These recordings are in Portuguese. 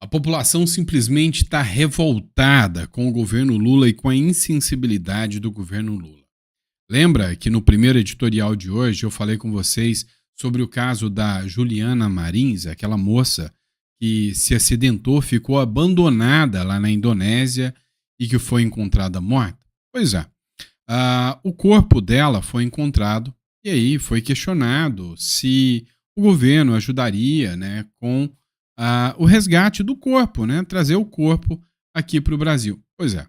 A população simplesmente está revoltada com o governo Lula e com a insensibilidade do governo Lula. Lembra que no primeiro editorial de hoje eu falei com vocês sobre o caso da Juliana Marins, aquela moça que se acidentou, ficou abandonada lá na Indonésia e que foi encontrada morta? Pois é. O corpo dela foi encontrado e aí foi questionado se o governo ajudaria, né, com o resgate do corpo, né, trazer o corpo aqui para o Brasil. Pois é,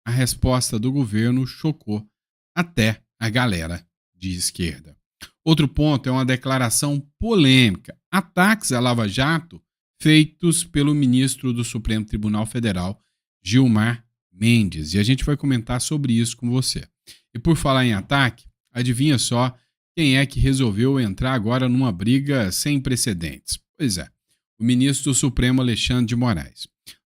a resposta do governo chocou até a galera de esquerda. Outro ponto é uma declaração polêmica. Ataques à Lava Jato feitos pelo ministro do Supremo Tribunal Federal, Gilmar Mendes. E a gente vai comentar sobre isso com você. E por falar em ataque, adivinha só quem é que resolveu entrar agora numa briga sem precedentes? Pois é, o ministro do Supremo Alexandre de Moraes.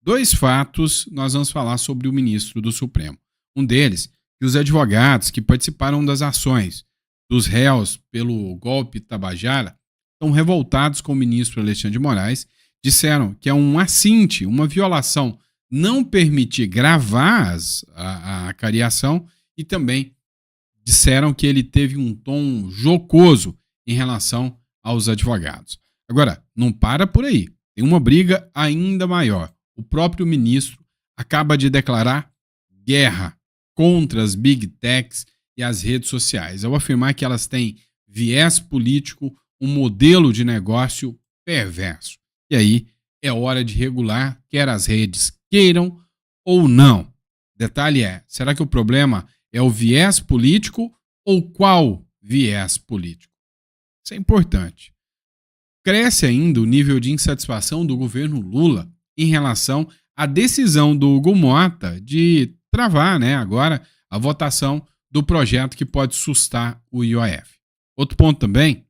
Dois fatos nós vamos falar sobre o ministro do Supremo. Um deles, que os advogados que participaram das ações dos réus pelo golpe Tabajara estão revoltados com o ministro Alexandre de Moraes, disseram que é um assinte, uma violação, não permitir gravar a cariação e também disseram que ele teve um tom jocoso em relação aos advogados. Agora, não para por aí. Tem uma briga ainda maior. O próprio ministro acaba de declarar guerra contra as big techs e as redes sociais, ao afirmar que elas têm viés político, um modelo de negócio perverso. E aí é hora de regular, quer as redes queiram ou não. Detalhe é, será que o problema é o viés político ou qual viés político? Isso é importante. Cresce ainda o nível de insatisfação do governo Lula em relação à decisão do Hugo Mota de travar, né, agora a votação do projeto que pode sustar o IOF. Outro ponto também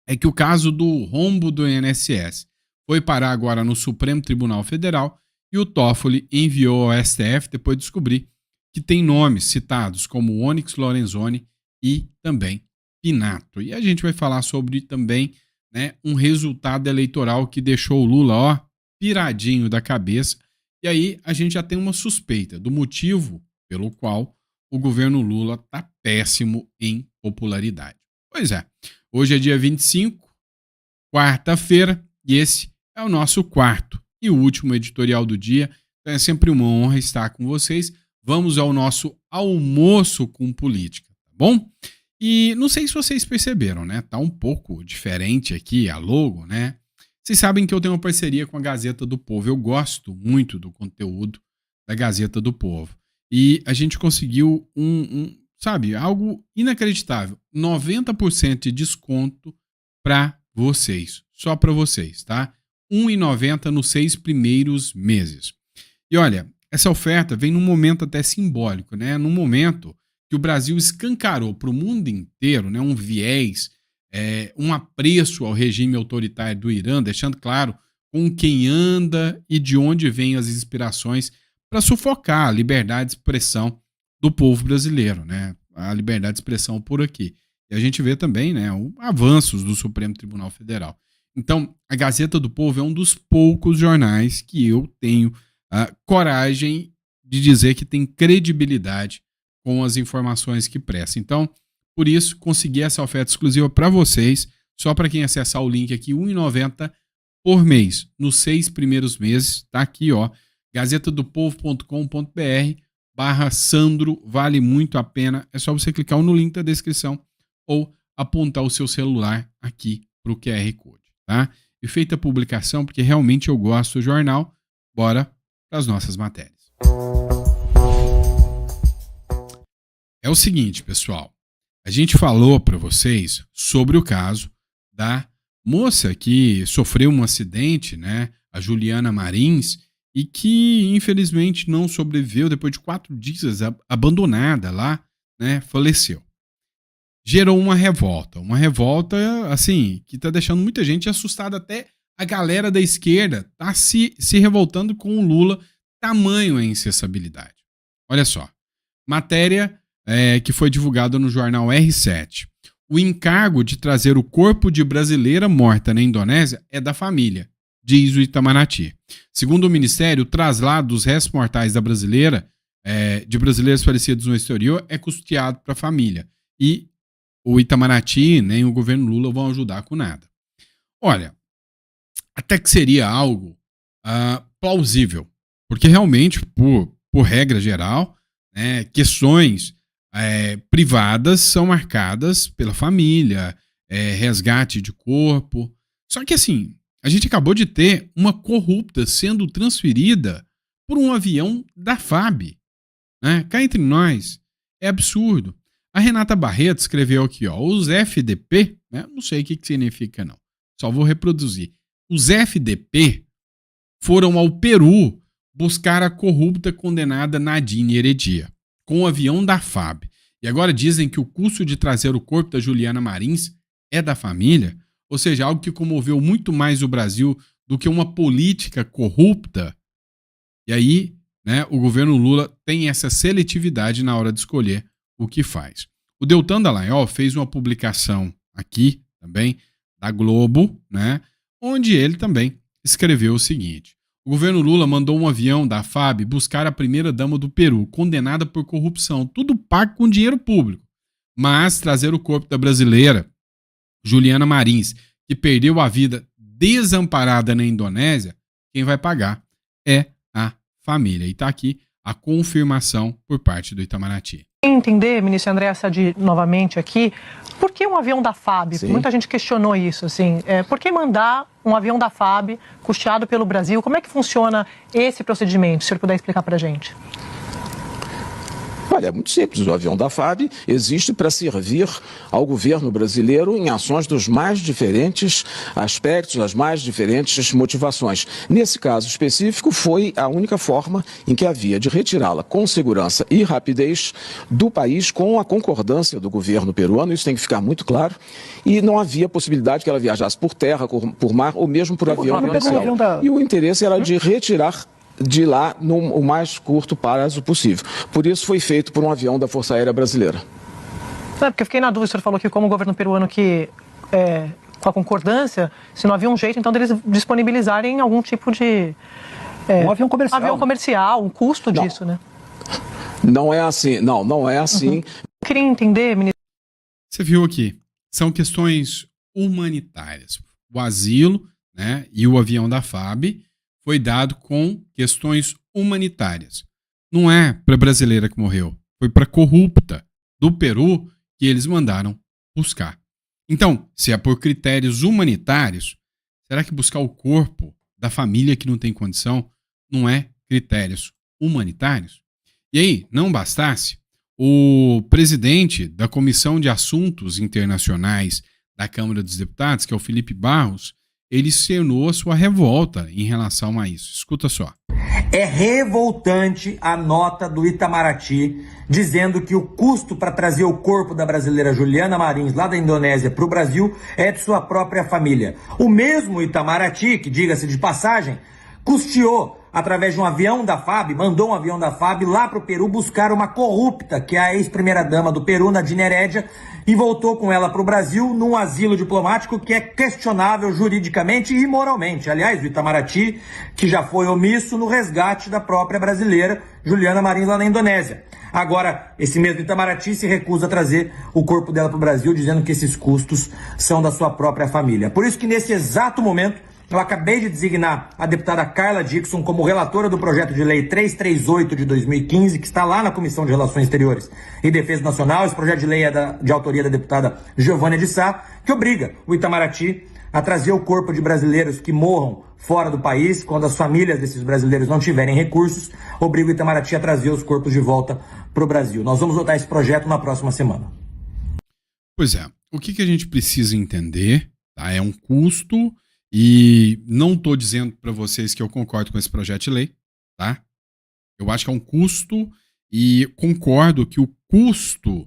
é que o caso do rombo do INSS foi parar agora no Supremo Tribunal Federal e o Toffoli enviou ao STF depois de descobrir que tem nomes citados como Onyx Lorenzoni e também Pinato. E a gente vai falar sobre também, né, um resultado eleitoral que deixou o Lula, piradinho da cabeça. E aí a gente já tem uma suspeita do motivo pelo qual o governo Lula está péssimo em popularidade. Pois é, hoje é dia 25, quarta-feira, e esse é o nosso quarto e último editorial do dia. Então é sempre uma honra estar com vocês. Vamos ao nosso almoço com política, tá bom? E não sei se vocês perceberam, né? Tá um pouco diferente aqui a logo, né? Vocês sabem que eu tenho uma parceria com a Gazeta do Povo. Eu gosto muito do conteúdo da Gazeta do Povo. E a gente conseguiu algo inacreditável. 90% de desconto para vocês. Só para vocês, tá? R$ 1,90 nos 6 primeiros meses. E olha, essa oferta vem num momento até simbólico, né? Num momento que o Brasil escancarou para o mundo inteiro, né, um viés, um apreço ao regime autoritário do Irã, deixando claro com quem anda e de onde vêm as inspirações para sufocar a liberdade de expressão do povo brasileiro, né? A liberdade de expressão por aqui. E a gente vê também, né, avanços do Supremo Tribunal Federal. Então, a Gazeta do Povo é um dos poucos jornais que eu tenho coragem de dizer que tem credibilidade com as informações que presta. Então, por isso, consegui essa oferta exclusiva para vocês, só para quem acessar o link aqui, R$ 1,90 por mês, nos 6 primeiros meses. Tá aqui, ó, gazetadopovo.com.br/Sandro, vale muito a pena. É só você clicar no link da descrição ou apontar o seu celular aqui para o QR Code, tá? E feita a publicação, porque realmente eu gosto do jornal, bora para as nossas matérias. É o seguinte, pessoal, a gente falou para vocês sobre o caso da moça que sofreu um acidente, né, a Juliana Marins, e que infelizmente não sobreviveu, depois de 4 dias abandonada lá, né, faleceu. Gerou uma revolta assim, que está deixando muita gente assustada, até a galera da esquerda está se revoltando com o Lula, tamanho a insensibilidade. Olha só, matéria que foi divulgada no jornal R7. O encargo de trazer o corpo de brasileira morta na Indonésia é da família, diz o Itamaraty. Segundo o Ministério, o traslado dos restos mortais de brasileiros falecidos no exterior é custeado para a família. E o Itamaraty nem o governo Lula vão ajudar com nada. Olha, até que seria algo plausível, porque realmente, por regra geral, questões privadas são marcadas pela família, resgate de corpo. Só que assim, a gente acabou de ter uma corrupta sendo transferida por um avião da FAB. Cá entre nós, é absurdo. A Renata Barreto escreveu aqui, os FDP, não sei o que significa não, só vou reproduzir. Os FDP foram ao Peru buscar a corrupta condenada Nadine Heredia, com o avião da FAB. E agora dizem que o custo de trazer o corpo da Juliana Marins é da família, ou seja, algo que comoveu muito mais o Brasil do que uma política corrupta. E aí, o governo Lula tem essa seletividade na hora de escolher o que faz. O Deltan Dallagnol fez uma publicação aqui também, da Globo, onde ele também escreveu o seguinte: o governo Lula mandou um avião da FAB buscar a primeira-dama do Peru, condenada por corrupção, tudo pago com dinheiro público. Mas trazer o corpo da brasileira Juliana Marins, que perdeu a vida desamparada na Indonésia, quem vai pagar é a família. E está aqui a confirmação por parte do Itamaraty. Entender, ministro André Sadi, novamente aqui, por que um avião da FAB? Sim. Muita gente questionou isso, assim. Por que mandar um avião da FAB custeado pelo Brasil? Como é que funciona esse procedimento? Se o senhor puder explicar para a gente. Olha, é muito simples. O avião da FAB existe para servir ao governo brasileiro em ações dos mais diferentes aspectos, das mais diferentes motivações. Nesse caso específico, foi a única forma em que havia de retirá-la com segurança e rapidez do país, com a concordância do governo peruano. Isso tem que ficar muito claro. E não havia possibilidade que ela viajasse por terra, por mar ou mesmo por avião comercial. E o interesse era de retirar de lá o mais curto prazo possível. Por isso foi feito por um avião da Força Aérea Brasileira. Porque eu fiquei na dúvida, o senhor falou que como o governo peruano com a concordância, se não havia um jeito, então, deles disponibilizarem algum tipo de... um avião comercial. Avião comercial, um custo disso, né? Não é assim, não é assim. Eu queria entender, ministro... Você viu aqui, são questões humanitárias. O asilo, e o avião da FAB foi dado com questões humanitárias. Não é para a brasileira que morreu, foi para a corrupta do Peru que eles mandaram buscar. Então, se é por critérios humanitários, será que buscar o corpo da família que não tem condição não é critérios humanitários? E aí, não bastasse, o presidente da Comissão de Assuntos Internacionais da Câmara dos Deputados, que é o Felipe Barros, ele externou a sua revolta em relação a isso. Escuta só. É revoltante a nota do Itamaraty dizendo que o custo para trazer o corpo da brasileira Juliana Marins lá da Indonésia para o Brasil é de sua própria família. O mesmo Itamaraty, que diga-se de passagem, custeou através de um avião da FAB, mandou um avião da FAB lá para o Peru buscar uma corrupta, que é a ex-primeira-dama do Peru, Nadine Heredia, e voltou com ela para o Brasil num asilo diplomático que é questionável juridicamente e moralmente. Aliás, o Itamaraty, que já foi omisso no resgate da própria brasileira Juliana Marins lá na Indonésia. Agora, esse mesmo Itamaraty se recusa a trazer o corpo dela para o Brasil, dizendo que esses custos são da sua própria família. Por isso que nesse exato momento, eu acabei de designar a deputada Carla Dickson como relatora do projeto de lei 338 de 2015, que está lá na Comissão de Relações Exteriores e Defesa Nacional. Esse projeto de lei é de autoria da deputada Giovânia de Sá, que obriga o Itamaraty a trazer o corpo de brasileiros que morram fora do país, quando as famílias desses brasileiros não tiverem recursos, obriga o Itamaraty a trazer os corpos de volta para o Brasil. Nós vamos votar esse projeto na próxima semana. Pois é, o que a gente precisa entender, tá? É um custo. E não estou dizendo para vocês que eu concordo com esse projeto de lei, tá? Eu acho que é um custo e concordo que o custo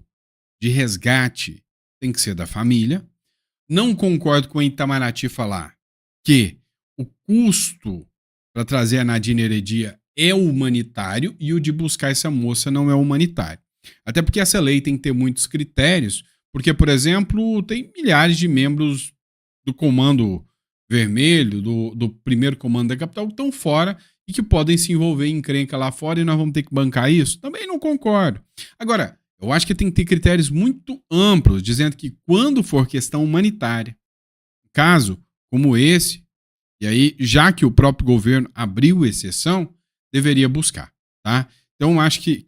de resgate tem que ser da família. Não concordo com o Itamaraty falar que o custo para trazer a Nadine Heredia é humanitário e o de buscar essa moça não é humanitário. Até porque essa lei tem que ter muitos critérios, porque, por exemplo, tem milhares de membros do comando vermelho do primeiro comando da capital que estão fora e que podem se envolver em encrenca lá fora e nós vamos ter que bancar isso? Também não concordo. Agora, eu acho que tem que ter critérios muito amplos, dizendo que quando for questão humanitária, caso como esse, e aí, já que o próprio governo abriu exceção, deveria buscar, tá? Então, acho que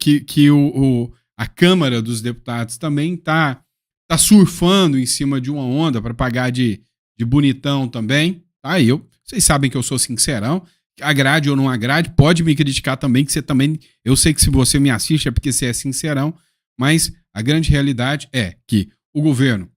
a Câmara dos Deputados também tá surfando em cima de uma onda para pagar de bonitão também, tá? Vocês sabem que eu sou sincerão, agrade ou não agrade, pode me criticar também, que você também, eu sei que se você me assiste é porque você é sincerão, mas a grande realidade é que o governo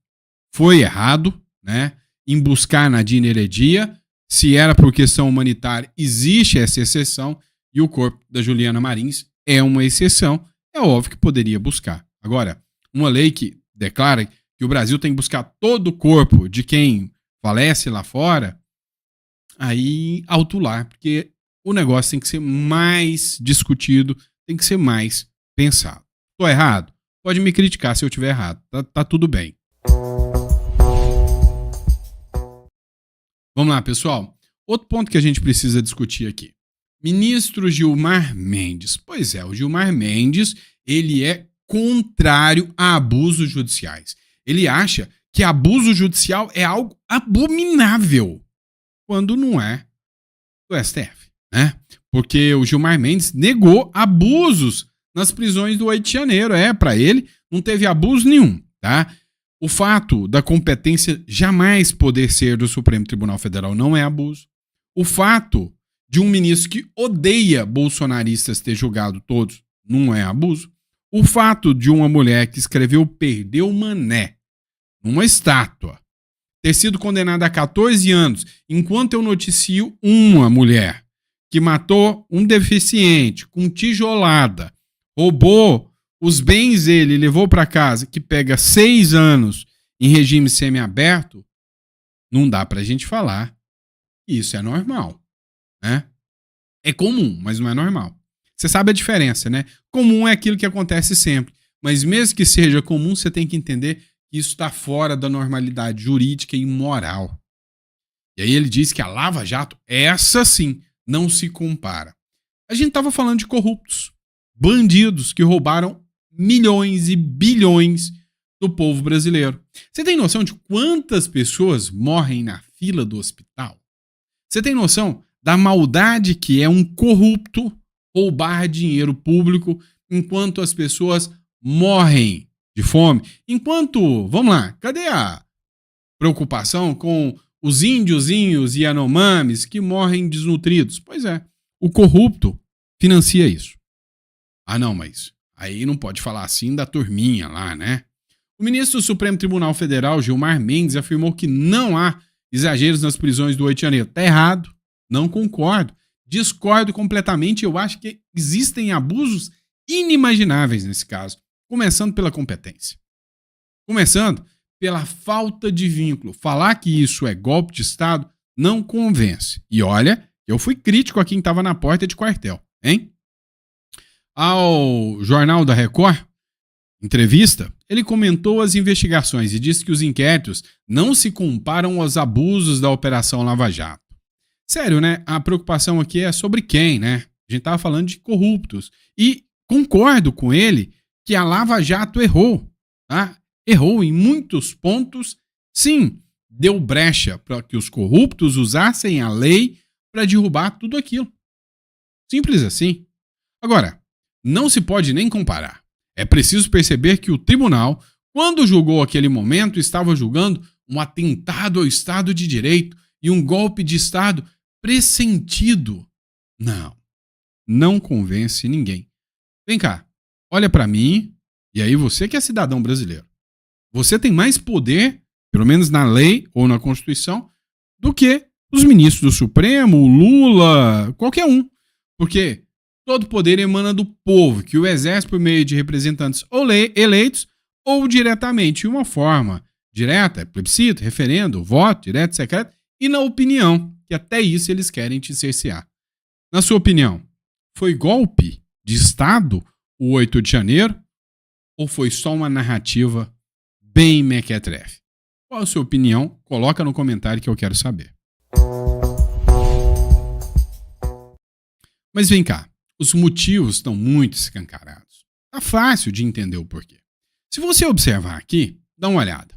foi errado, né, em buscar Nadine Heredia. Se era por questão humanitária, existe essa exceção, e o corpo da Juliana Marins é uma exceção, é óbvio que poderia buscar. Agora, uma lei que declara que o Brasil tem que buscar todo o corpo de quem falece lá fora, aí alto lá, porque o negócio tem que ser mais discutido, tem que ser mais pensado. Estou errado? Pode me criticar se eu estiver errado, tá tudo bem. Vamos lá, pessoal. Outro ponto que a gente precisa discutir aqui. Ministro Gilmar Mendes. Pois é, o Gilmar Mendes, ele é contrário a abusos judiciais. Ele acha que abuso judicial é algo abominável, quando não é do STF, né? Porque o Gilmar Mendes negou abusos nas prisões do 8 de janeiro. Para ele, não teve abuso nenhum, tá? O fato da competência jamais poder ser do Supremo Tribunal Federal não é abuso. O fato de um ministro que odeia bolsonaristas ter julgado todos não é abuso. O fato de uma mulher que escreveu Perdeu Mané numa estátua ter sido condenada a 14 anos, enquanto eu noticio uma mulher que matou um deficiente com tijolada, roubou os bens dele, levou para casa, que pega 6 anos em regime semiaberto, não dá pra gente falar que isso é normal, né? É comum, mas não é normal. Você sabe a diferença, né? Comum é aquilo que acontece sempre, mas mesmo que seja comum, você tem que entender que isso está fora da normalidade jurídica e moral. E aí ele diz que a Lava Jato, essa sim, não se compara. A gente estava falando de corruptos, bandidos que roubaram milhões e bilhões do povo brasileiro. Você tem noção de quantas pessoas morrem na fila do hospital? Você tem noção da maldade que é um corrupto roubar dinheiro público enquanto as pessoas morrem de fome? Enquanto, vamos lá, cadê a preocupação com os índiozinhos e Yanomamis que morrem desnutridos? Pois é, o corrupto financia isso. Ah não, mas aí não pode falar assim da turminha lá, né? O ministro do Supremo Tribunal Federal, Gilmar Mendes, afirmou que não há exageros nas prisões do 8 de janeiro. Tá errado, não concordo, discordo completamente. Eu acho que existem abusos inimagináveis nesse caso, começando pela competência. Começando pela falta de vínculo. Falar que isso é golpe de Estado não convence. E olha, eu fui crítico a quem estava na porta de quartel, hein? Ao Jornal da Record, entrevista, ele comentou as investigações e disse que os inquéritos não se comparam aos abusos da Operação Lava Jato. Sério, né? A preocupação aqui é sobre quem, né? A gente estava falando de corruptos. E concordo com ele que a Lava Jato errou, tá? Errou em muitos pontos. Sim, deu brecha para que os corruptos usassem a lei para derrubar tudo aquilo. Simples assim. Agora, não se pode nem comparar. É preciso perceber que o tribunal, quando julgou aquele momento, estava julgando um atentado ao Estado de Direito e um golpe de Estado pressentido. Não convence ninguém. Vem cá, olha para mim, e aí você que é cidadão brasileiro. Você tem mais poder, pelo menos na lei ou na Constituição, do que os ministros do Supremo, o Lula, qualquer um. Porque todo poder emana do povo, que o exerce por meio de representantes ou eleitos ou diretamente, de uma forma direta, plebiscito, referendo, voto, direto, secreto, e na opinião, que até isso eles querem te cercear. Na sua opinião, foi golpe de Estado o 8 de janeiro ou foi só uma narrativa bem mequetrefe? Qual a sua opinião? Coloca no comentário que eu quero saber. Mas vem cá, os motivos estão muito escancarados. Tá fácil de entender o porquê. Se você observar aqui, dá uma olhada.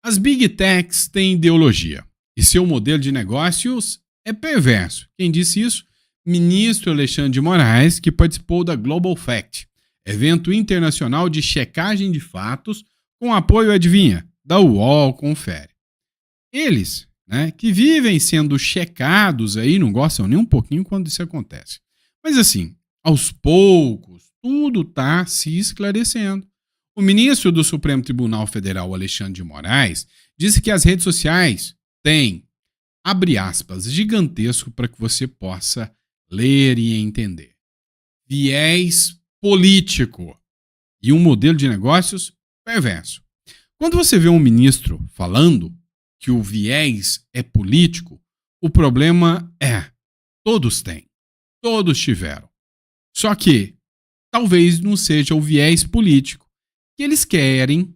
As Big Techs têm ideologia e seu modelo de negócios é perverso. Quem disse isso? Ministro Alexandre de Moraes, que participou da Global Fact, evento internacional de checagem de fatos com apoio, adivinha, da UOL Confere. Eles, né, que vivem sendo checados aí, não gostam nem um pouquinho quando isso acontece. Mas assim, aos poucos, tudo está se esclarecendo. O ministro do Supremo Tribunal Federal, Alexandre de Moraes, disse que as redes sociais têm, abre aspas, gigantesco para que você possa ler e entender, viés político e um modelo de negócios perverso. Quando você vê um ministro falando que o viés é político, o problema é, todos têm, todos tiveram. Só que talvez não seja o viés político que eles querem que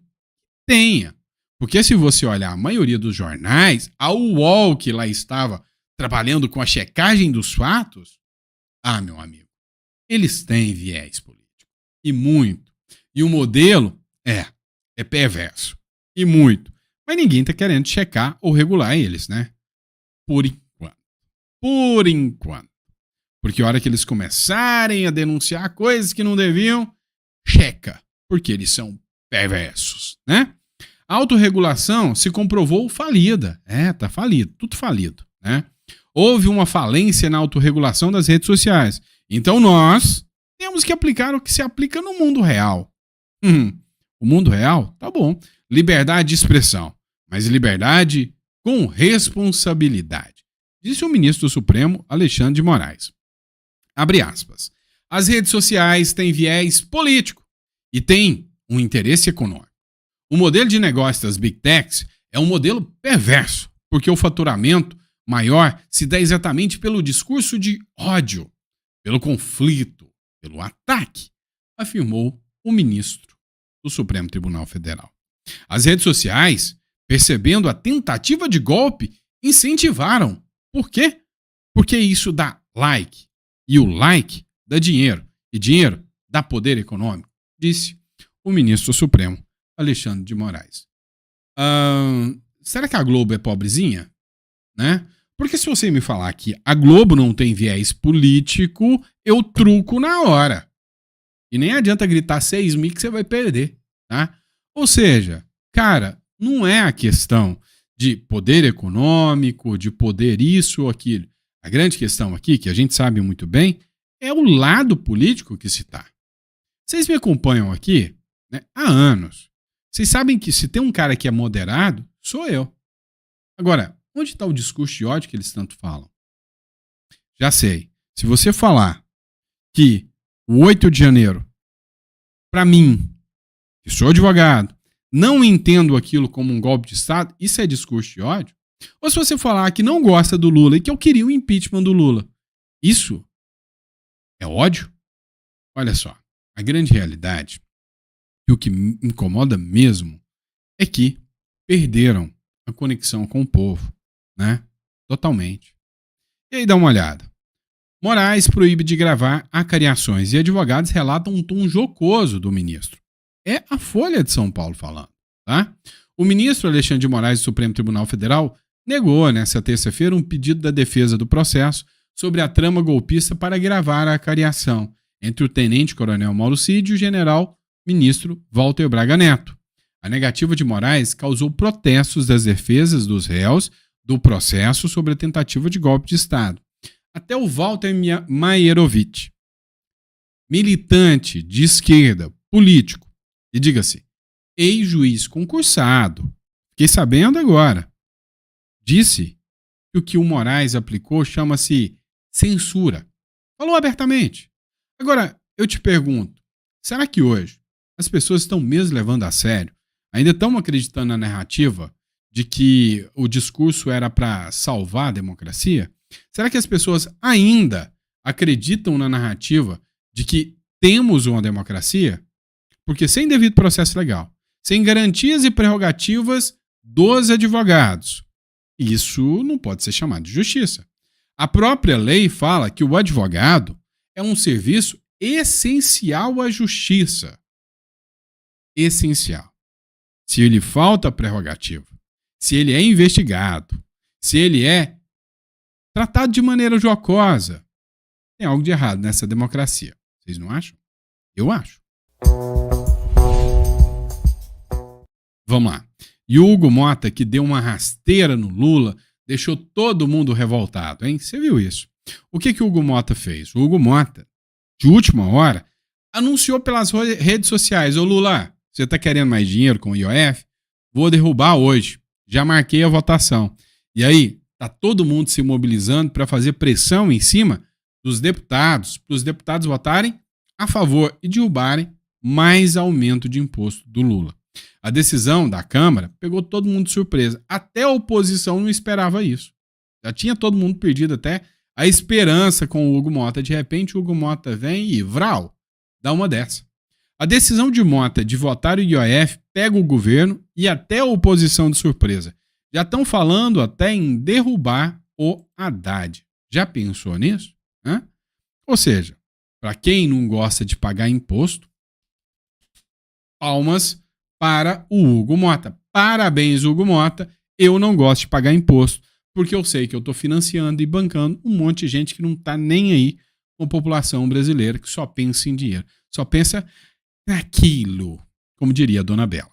tenha. Porque se você olhar a maioria dos jornais, a UOL que lá estava trabalhando com a checagem dos fatos, meu amigo, eles têm viés político. E muito. E o modelo é perverso. E muito. Mas ninguém está querendo checar ou regular eles, né? Por enquanto. Por enquanto. Porque a hora que eles começarem a denunciar coisas que não deviam, checa. Porque eles são perversos, né? A autorregulação se comprovou falida. Tá falido, tudo falido, né? Houve uma falência na autorregulação das redes sociais. Então nós temos que aplicar o que se aplica no mundo real. O mundo real? Tá bom. Liberdade de expressão, mas liberdade com responsabilidade, disse o ministro do Supremo, Alexandre de Moraes. Abre aspas. As redes sociais têm viés político e têm um interesse econômico. O modelo de negócio das Big Techs é um modelo perverso, porque o faturamento maior se dá exatamente pelo discurso de ódio, pelo conflito, pelo ataque, afirmou o ministro do Supremo Tribunal Federal. As redes sociais, percebendo a tentativa de golpe, incentivaram. Por quê? Porque isso dá like, e o like dá dinheiro, e dinheiro dá poder econômico, disse o ministro Supremo, Alexandre de Moraes. Será que a Globo é pobrezinha? Né? Porque se você me falar que a Globo não tem viés político, eu truco na hora. E nem adianta gritar 6 mil que você vai perder. Tá? Ou seja, cara, não é a questão de poder econômico, de poder isso ou aquilo. A grande questão aqui, que a gente sabe muito bem, é o lado político que se está. Vocês me acompanham aqui, né, há anos. Vocês sabem que se tem um cara que é moderado, sou eu. Agora, onde está o discurso de ódio que eles tanto falam? Já sei. Se você falar que o 8 de janeiro, para mim, que sou advogado, não entendo aquilo como um golpe de Estado, isso é discurso de ódio? Ou se você falar que não gosta do Lula e que eu queria o impeachment do Lula, isso é ódio? Olha só, a grande realidade, e o que me incomoda mesmo, é que perderam a conexão com o povo, né? Totalmente. E aí dá uma olhada. Moraes proíbe de gravar acariações e advogados relatam um tom jocoso do ministro. É a Folha de São Paulo falando, tá? O ministro Alexandre de Moraes do Supremo Tribunal Federal negou nesta terça-feira um pedido da defesa do processo sobre a trama golpista para gravar a acariação entre o tenente-coronel Mauro Cid e o general-ministro Walter Braga Neto. A negativa de Moraes causou protestos das defesas dos réus do processo sobre a tentativa de golpe de Estado. Até o Walter Maierovitch, militante de esquerda, político, e diga-se, ex-juiz concursado, fiquei sabendo agora, disse que o que o Moraes aplicou chama-se censura. Falou abertamente. Agora, eu te pergunto, será que hoje as pessoas estão mesmo levando a sério? Ainda estão acreditando na narrativa de que o discurso era para salvar a democracia? Será que as pessoas ainda acreditam na narrativa de que temos uma democracia? Porque sem devido processo legal, sem garantias e prerrogativas dos advogados, isso não pode ser chamado de justiça. A própria lei fala que o advogado é um serviço essencial à justiça. Essencial. Se ele falta prerrogativa, se ele é investigado, se ele é tratado de maneira jocosa, tem algo de errado nessa democracia. Vocês não acham? Eu acho. Vamos lá. E o Hugo Mota, que deu uma rasteira no Lula, deixou todo mundo revoltado, hein? Você viu isso? O que o Hugo Mota fez? O Hugo Mota, de última hora, anunciou pelas redes sociais: ô Lula, você tá querendo mais dinheiro com o IOF? Vou derrubar hoje. Já marquei a votação. E aí, tá todo mundo se mobilizando para fazer pressão em cima dos deputados, para os deputados votarem a favor e derrubarem mais aumento de imposto do Lula. A decisão da Câmara pegou todo mundo de surpresa. Até a oposição não esperava isso. Já tinha todo mundo perdido até a esperança com o Hugo Mota. De repente, o Hugo Mota vem e, vral, dá uma dessa. A decisão de Mota de votar o IOF pega o governo e até a oposição de surpresa. Já estão falando até em derrubar o Haddad. Já pensou nisso? Hã? Ou seja, para quem não gosta de pagar imposto, palmas para o Hugo Mota. Parabéns, Hugo Mota. Eu não gosto de pagar imposto, porque eu sei que eu estou financiando e bancando um monte de gente que não está nem aí com a população brasileira, que só pensa em dinheiro. Só pensa naquilo, como diria a Dona Bela.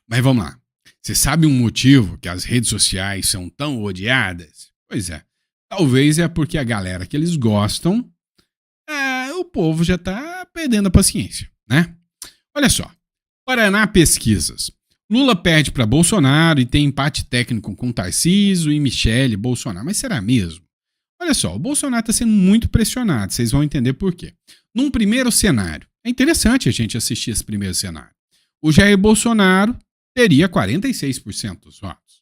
Mas vamos lá. Você sabe um motivo que as redes sociais são tão odiadas? Pois é. Talvez é porque a galera que eles gostam, o povo já está perdendo a paciência, né? Olha só. Paraná Pesquisas. Lula perde para Bolsonaro e tem empate técnico com Tarcísio e Michele Bolsonaro. Mas será mesmo? Olha só, o Bolsonaro está sendo muito pressionado. Vocês vão entender por quê. Num primeiro cenário, é interessante a gente assistir esse primeiro cenário. O Jair Bolsonaro teria 46% dos votos.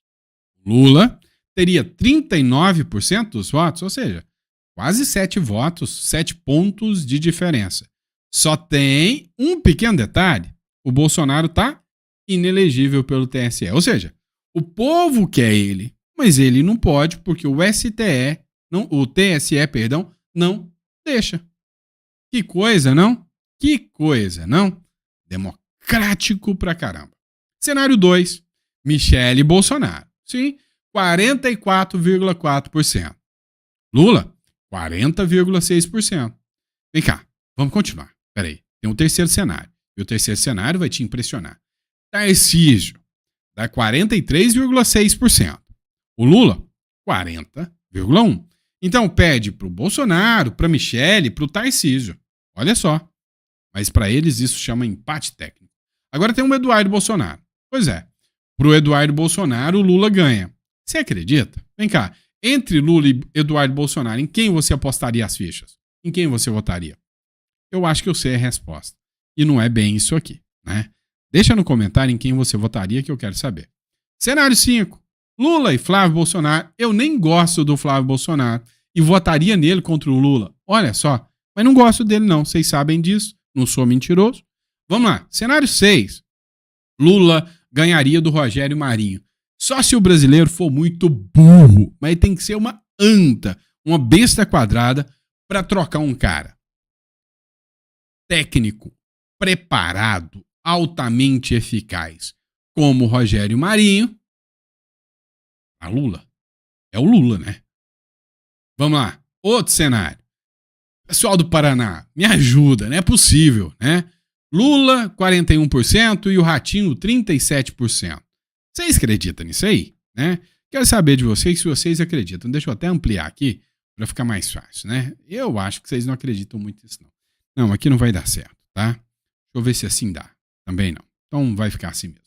Lula teria 39% dos votos, ou seja, quase 7 votos, 7 pontos de diferença. Só tem um pequeno detalhe: o Bolsonaro está inelegível pelo TSE. Ou seja, o povo quer ele, mas ele não pode porque o TSE, não deixa. Que coisa, não? Que coisa, não? Democrático pra caramba. Cenário 2, Michele Bolsonaro. Sim, 44,4%. Lula, 40,6%. Vem cá, vamos continuar. Peraí, tem um terceiro cenário. E o terceiro cenário vai te impressionar. Tarcísio, dá 43,6%. O Lula, 40,1%. Então pede pro Bolsonaro, pra Michele, pro Tarcísio. Olha só. Mas para eles isso chama empate técnico. Agora tem o Eduardo Bolsonaro. Pois é, pro Eduardo Bolsonaro o Lula ganha. Você acredita? Vem cá, entre Lula e Eduardo Bolsonaro, em quem você apostaria as fichas? Em quem você votaria? Eu acho que eu sei a resposta. E não é bem isso aqui, né? Deixa no comentário em quem você votaria que eu quero saber. Cenário 5. Lula e Flávio Bolsonaro. Eu nem gosto do Flávio Bolsonaro e votaria nele contra o Lula. Olha só, mas não gosto dele não, vocês sabem disso, não sou mentiroso. Vamos lá, cenário 6. Lula ganharia do Rogério Marinho. Só se o brasileiro for muito burro, mas tem que ser uma anta, uma besta quadrada para trocar um cara técnico, preparado, altamente eficaz, como o Rogério Marinho, a Lula. É o Lula, né? Vamos lá, outro cenário. Pessoal do Paraná, me ajuda, não é possível, né? Lula, 41% e o Ratinho, 37%. Vocês acreditam nisso aí, né? Quero saber de vocês se vocês acreditam. Deixa eu até ampliar aqui para ficar mais fácil, né? Eu acho que vocês não acreditam muito nisso, não. Não, aqui não vai dar certo, tá? Deixa eu ver se assim dá. Também não. Então vai ficar assim mesmo,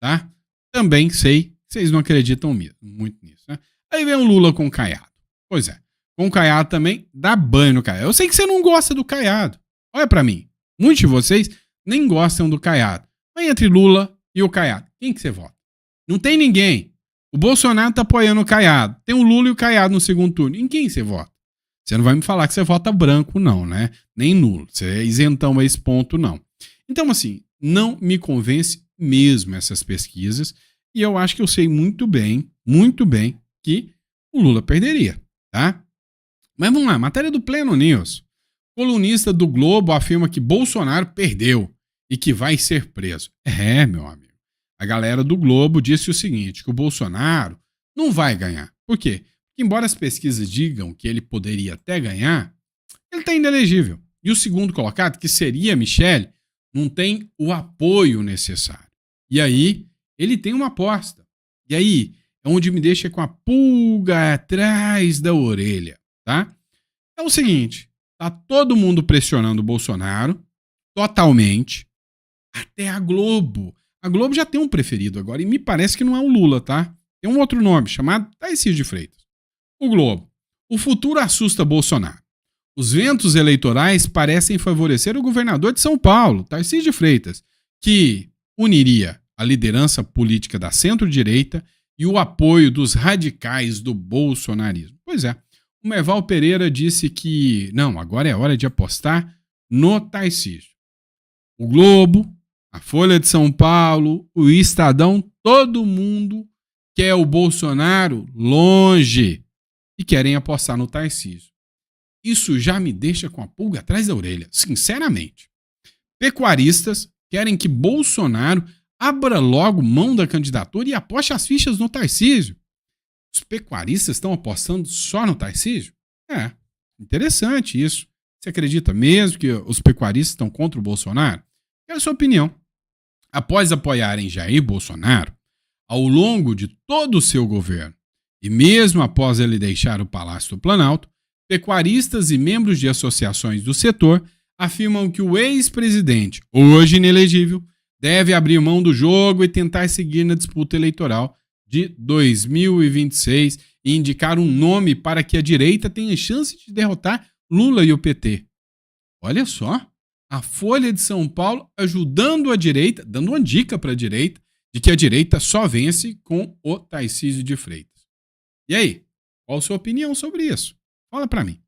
tá? Também sei que vocês não acreditam muito nisso, né? Aí vem o Lula com o Caiado. Pois é, com o Caiado também dá banho no Caiado. Eu sei que você não gosta do Caiado. Olha pra mim. Muitos de vocês nem gostam do Caiado. Mas entre Lula e o Caiado, quem que você vota? Não tem ninguém. O Bolsonaro tá apoiando o Caiado. Tem o Lula e o Caiado no segundo turno. Em quem você vota? Você não vai me falar que você vota branco, não, né? Nem nulo. Você é isentão a esse ponto, não. Então, assim, não me convence mesmo essas pesquisas. E eu acho que eu sei muito bem que o Lula perderia, tá? Mas vamos lá, matéria do Pleno News. Colunista do Globo afirma que Bolsonaro perdeu e que vai ser preso. Meu amigo. A galera do Globo disse o seguinte, que o Bolsonaro não vai ganhar. Por quê? Porque embora as pesquisas digam que ele poderia até ganhar, ele está inelegível. E o segundo colocado, que seria Michele, não tem o apoio necessário. E aí, ele tem uma aposta. E aí, é onde me deixa com a pulga atrás da orelha, tá? É o seguinte, tá todo mundo pressionando o Bolsonaro, totalmente, até a Globo. A Globo já tem um preferido agora, e me parece que não é o Lula, tá? Tem um outro nome, chamado Tarcísio de Freitas. O Globo. O futuro assusta Bolsonaro. Os ventos eleitorais parecem favorecer o governador de São Paulo, Tarcísio de Freitas, que uniria a liderança política da centro-direita e o apoio dos radicais do bolsonarismo. Pois é, o Merval Pereira disse que, não, agora é hora de apostar no Tarcísio. O Globo, a Folha de São Paulo, o Estadão, todo mundo quer o Bolsonaro longe e querem apostar no Tarcísio. Isso já me deixa com a pulga atrás da orelha, sinceramente. Pecuaristas querem que Bolsonaro abra logo mão da candidatura e aposte as fichas no Tarcísio. Os pecuaristas estão apostando só no Tarcísio? Interessante isso. Você acredita mesmo que os pecuaristas estão contra o Bolsonaro? Quero a sua opinião. Após apoiarem Jair Bolsonaro, ao longo de todo o seu governo, e mesmo após ele deixar o Palácio do Planalto, pecuaristas e membros de associações do setor afirmam que o ex-presidente, hoje inelegível, deve abrir mão do jogo e tentar seguir na disputa eleitoral de 2026 e indicar um nome para que a direita tenha chance de derrotar Lula e o PT. Olha só, a Folha de São Paulo ajudando a direita, dando uma dica para a direita, de que a direita só vence com o Tarcísio de Freitas. E aí, qual a sua opinião sobre isso? Fala para mim.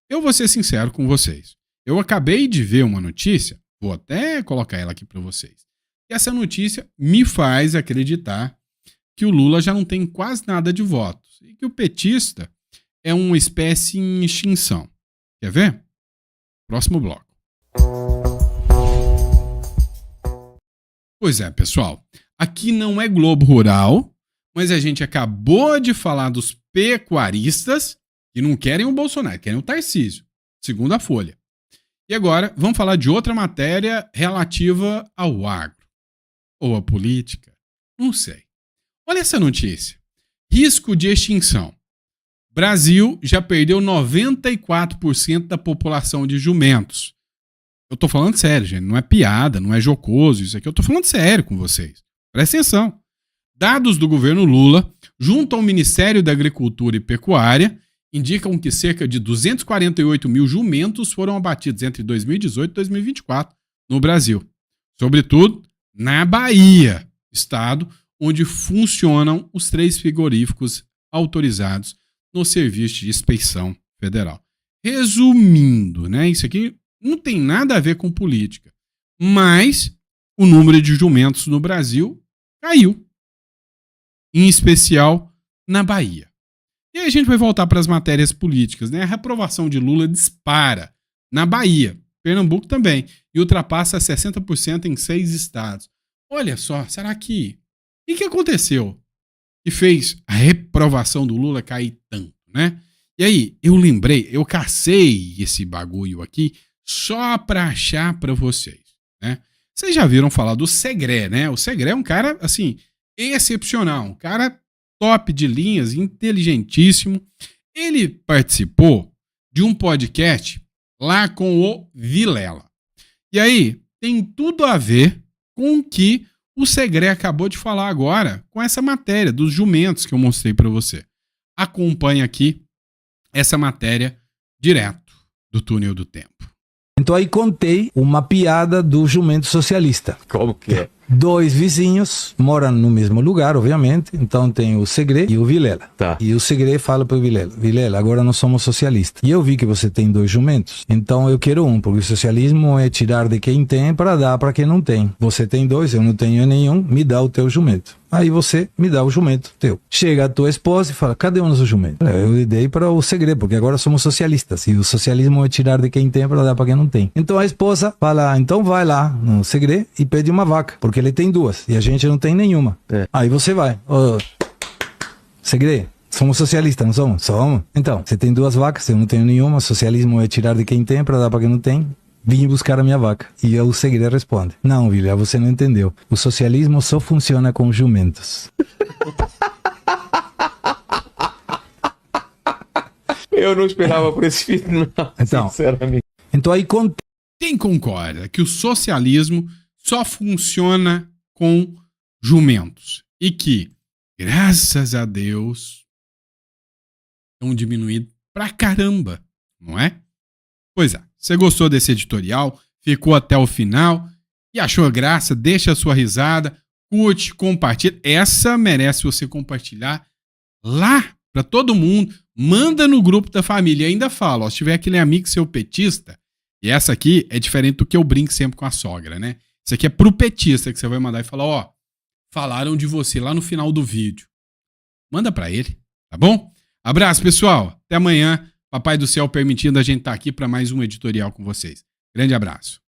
Eu vou ser sincero com vocês. Eu acabei de ver uma notícia, vou até colocar ela aqui para vocês. E essa notícia me faz acreditar que o Lula já não tem quase nada de votos e que o petista é uma espécie em extinção. Quer ver? Próximo bloco. Pois é, pessoal. Aqui não é Globo Rural, mas a gente acabou de falar dos pecuaristas que não querem o Bolsonaro, querem o Tarcísio, segundo a Folha. E agora vamos falar de outra matéria relativa ao agro. Ou à política? Não sei. Olha essa notícia. Risco de extinção. Brasil já perdeu 94% da população de jumentos. Eu tô falando sério, gente. Não é piada, não é jocoso isso aqui. Eu tô falando sério com vocês. Presta atenção. Dados do governo Lula, junto ao Ministério da Agricultura e Pecuária, indicam que cerca de 248 mil jumentos foram abatidos entre 2018 e 2024 no Brasil. Sobretudo na Bahia, estado onde funcionam os 3 frigoríficos autorizados no Serviço de Inspeção Federal. Resumindo, né, isso aqui não tem nada a ver com política, mas o número de jumentos no Brasil caiu, em especial na Bahia. E aí a gente vai voltar para as matérias políticas, né? A reprovação de Lula dispara na Bahia, Pernambuco também, e ultrapassa 60% em 6 estados. Olha só, será que... O que aconteceu que fez a reprovação do Lula cair tanto, né? E aí, eu cacei esse bagulho aqui só para achar para vocês, né? Vocês já viram falar do Segré, né? O Segré é um cara, assim, excepcional, um cara top de linhas, inteligentíssimo. Ele participou de um podcast lá com o Vilela. E aí, tem tudo a ver com o que o Segré acabou de falar agora, com essa matéria dos jumentos que eu mostrei para você. Acompanhe aqui essa matéria direto do Túnel do Tempo. Então aí contei uma piada do jumento socialista. Como que é? Dois vizinhos moram no mesmo lugar, obviamente. Então tem o Segre e o Vilela. Tá. E o Segre fala para o Vilela: Vilela, agora nós somos socialistas. E eu vi que você tem 2 jumentos. Então eu quero um, porque o socialismo é tirar de quem tem para dar para quem não tem. Você tem 2, eu não tenho nenhum, me dá o teu jumento. Aí você me dá o jumento teu. Chega a tua esposa e fala: cadê o nosso jumento? Eu dei para o Segre, porque agora somos socialistas. E o socialismo é tirar de quem tem para dar para quem não tem. Então a esposa fala: então vai lá no Segre e pede uma vaca, porque ele tem 2 e a gente não tem nenhuma. Aí você vai: Segre, somos socialistas, não somos? Somos. Então, você tem 2 vacas, eu não tenho nenhuma. Socialismo é tirar de quem tem para dar para quem não tem. Vim buscar a minha vaca. E o Segre responde: não, Vilela, você não entendeu. O socialismo só funciona com jumentos. Eu não esperava por esse final, Então, sinceramente. Então aí Quem concorda que o socialismo só funciona com jumentos e que, graças a Deus, estão diminuindo pra caramba, não é? Pois é, você gostou desse editorial, ficou até o final e achou graça, deixa a sua risada, curte, compartilha. Essa merece você compartilhar lá pra todo mundo, manda no grupo da família. E ainda fala, ó, se tiver aquele amigo seu petista, e essa aqui é diferente do que eu brinco sempre com a sogra, né? Isso aqui é pro petista que você vai mandar e falar, ó, falaram de você lá no final do vídeo. Manda pra ele, tá bom? Abraço, pessoal. Até amanhã. Papai do céu permitindo, a gente tá aqui para mais um editorial com vocês. Grande abraço.